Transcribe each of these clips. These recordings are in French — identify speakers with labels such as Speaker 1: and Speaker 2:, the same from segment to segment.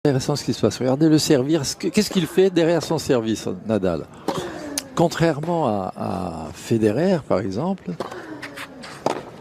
Speaker 1: Intéressant ce qui se passe. Regardez le servir. Qu'est-ce qu'il fait derrière son service, Nadal? Contrairement à Federer, par exemple,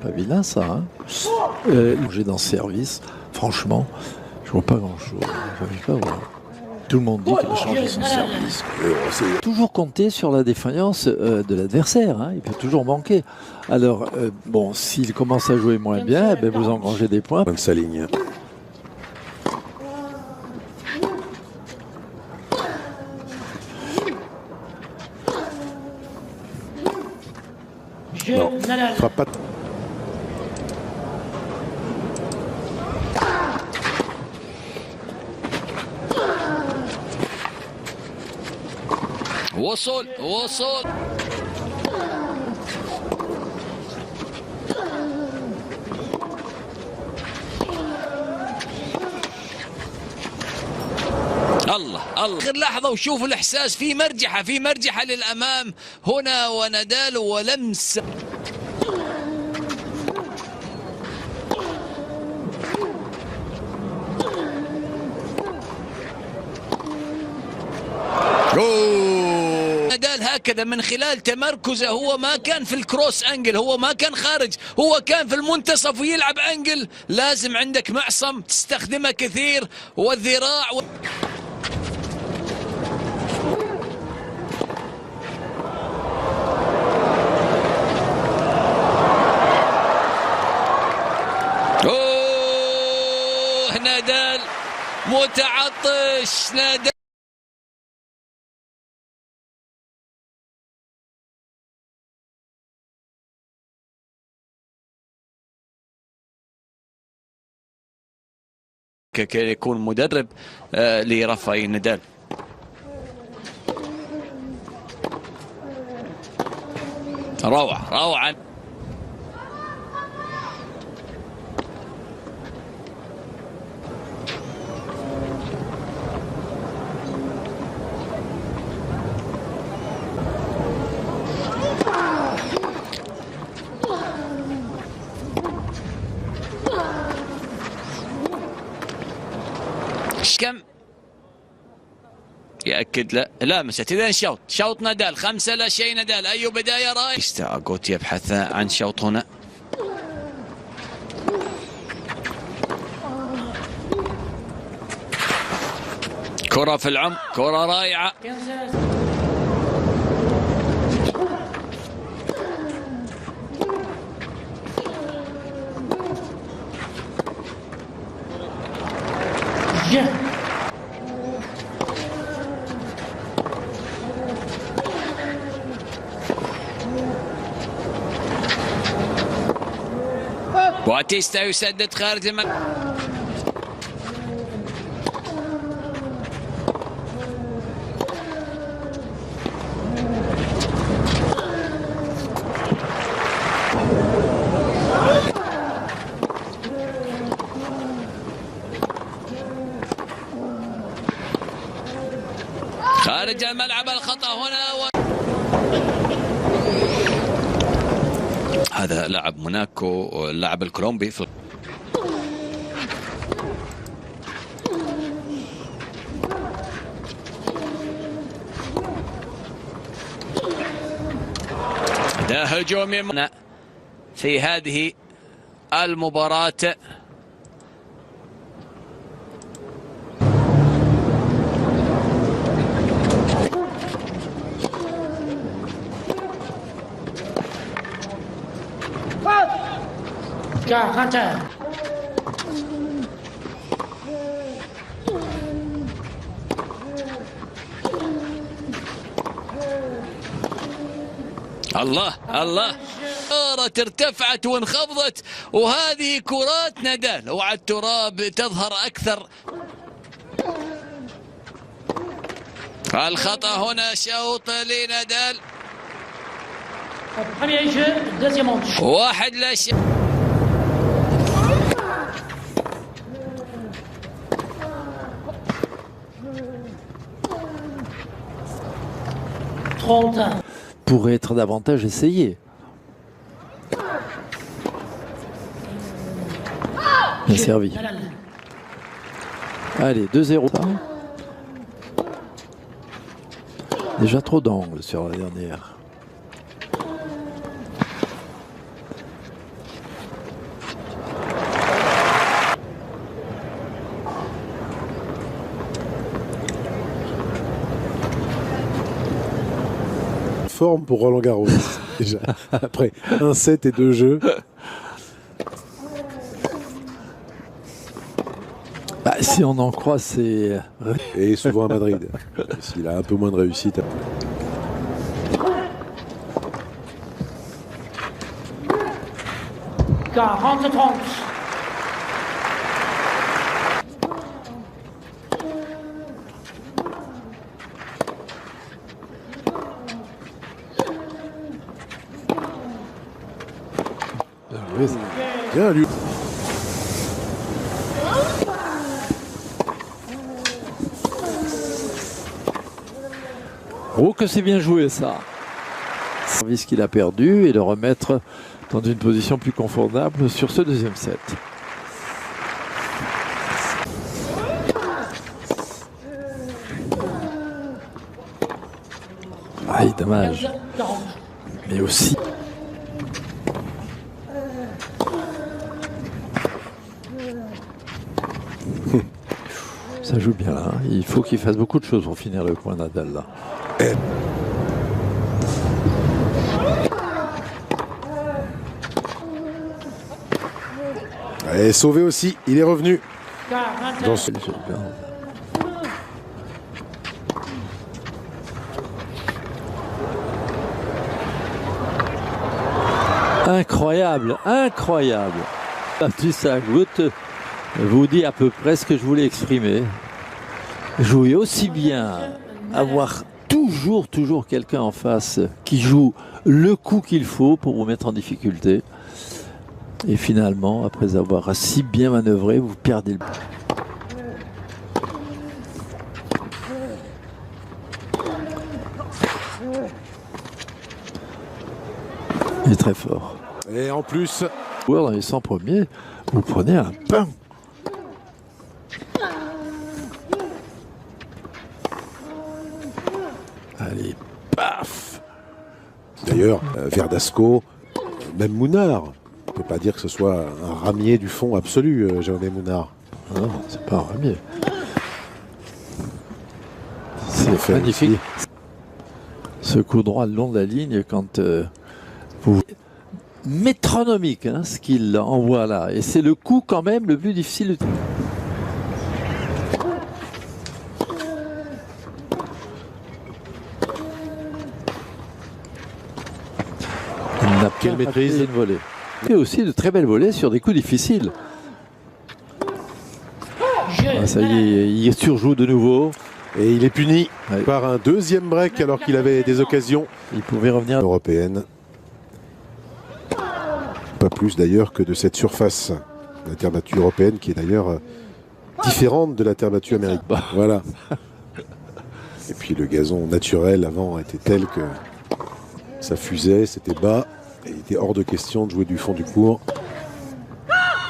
Speaker 1: pas vilain ça, hein, j'ai dans ce service, franchement, je vois pas grand-chose. Tout le monde dit qu'il a changé son service. Toujours compter sur la défaillance de l'adversaire, hein, il peut toujours manquer. Alors, bon, s'il commence à jouer moins bien, ben vous engrangez des points.
Speaker 2: Même sa ligne. Non, fera pas.
Speaker 3: وصل الله اخر لحظه وشوفوا الاحساس في مرجحه للامام هنا ونادال ولمس نادال هكذا من خلال تمركزه، هو ما كان في الكروس انجل، هو ما كان خارج، هو كان في المنتصف ويلعب انجل. لازم عندك معصم تستخدمه كثير والذراع اوه نادال متعطش. نادال كي يكون مدرب لرافائيل نادال. روعة كم يأكد لا لامست. إذا شوط نادال 5-0 نادال. أي بداية رائعة. أغوت يبحث عن شوط هنا. كرة في العمق، كرة رائعة. باتيستا يسدد خارج الملعب. خارج الملعب الخطأ هنا هذا لاعب موناكو، اللاعب الكولومبي في ده هجومي في هذه المباراة. الله كرة ارتفعت وانخفضت، وهذه كرات نادال وعلى التراب تظهر أكثر. الخطأ هنا، شوط لنادال 1-0.
Speaker 1: Pourrait être davantage essayé. Bien servi. Allez, 2-0. Déjà trop d'angles sur la dernière.
Speaker 2: Forme pour Roland Garros déjà après un set et 2 jeux.
Speaker 1: Bah, si on en croit, c'est
Speaker 2: Et souvent à Madrid. S'il a un peu moins de réussite.
Speaker 4: 40-30.
Speaker 2: Bien lui.
Speaker 1: Oh, que c'est bien joué ça. Service qu'il a perdu et le remettre dans une position plus confortable sur ce deuxième set. Aïe, dommage. Mais aussi. Ça joue bien là. Il faut qu'il fasse beaucoup de choses pour finir le point Nadal là.
Speaker 2: Et sauvé aussi, il est revenu. Dans ce...
Speaker 1: Incroyable, incroyable. Ça vous dit à peu près ce que je voulais exprimer. Jouer aussi bien, avoir toujours quelqu'un en face qui joue le coup qu'il faut pour vous mettre en difficulté. Et finalement, après avoir si bien manœuvré, vous perdez le... Il est très fort.
Speaker 2: Et en plus...
Speaker 1: Dans les 100 premiers, vous prenez un pain. Allez, paf.
Speaker 2: D'ailleurs, Verdasco, même Mounard, on ne peut pas dire que ce soit un ramier du fond absolu, Jean-René Mounard.
Speaker 1: Non, c'est pas un ramier. C'est magnifique. Ce coup droit le long de la ligne, quand vous... métronomique, hein, ce qu'il envoie là. Et c'est le coup quand même le plus difficile. Il n'a
Speaker 2: Quelle maîtrise.
Speaker 1: une volée. Il fait aussi de très belles volées sur des coups difficiles. Ah, ça y est, il surjoue de nouveau.
Speaker 2: Et il est puni
Speaker 1: Ouais.
Speaker 2: par un deuxième break alors qu'il avait des occasions
Speaker 1: Il pouvait revenir.
Speaker 2: européennes. Pas plus d'ailleurs que de cette surface. La terre battue européenne qui est d'ailleurs différente de la terre battue américaine. Voilà. Et puis le gazon naturel avant était tel que ça fusait, c'était bas. Et il était hors de question de jouer du fond du court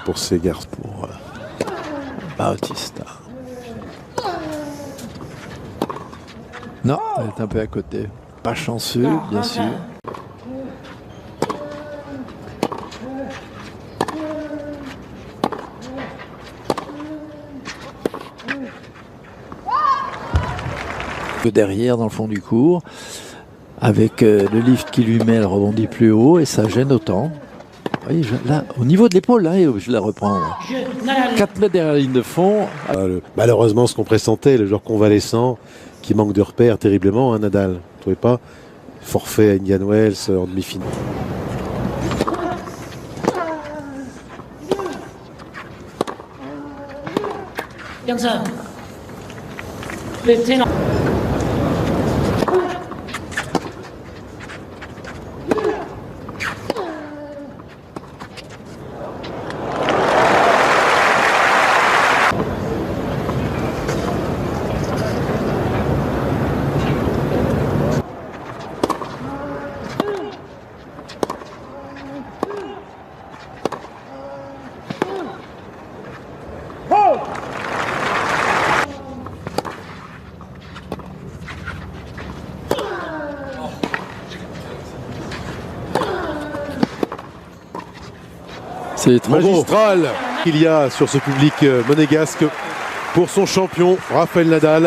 Speaker 2: pour ces garçons.
Speaker 1: Pour Bautista. Non, elle est un peu à côté. Pas chanceux, bien sûr. Derrière, dans le fond du cours, avec le lift qui lui met, elle rebondit plus haut et ça gêne autant. Vous voyez, là, au niveau de l'épaule, là, je la reprends. 4 mètres derrière la ligne de fond.
Speaker 2: Malheureusement, ce qu'on pressentait, le joueur convalescent qui manque de repères terriblement, hein, Nadal. Vous ne trouvez pas? Forfait à Indian Wells en demi-finale.
Speaker 1: C'est trop beau.
Speaker 2: magistral qu'il y a sur ce public monégasque pour son champion Rafael Nadal.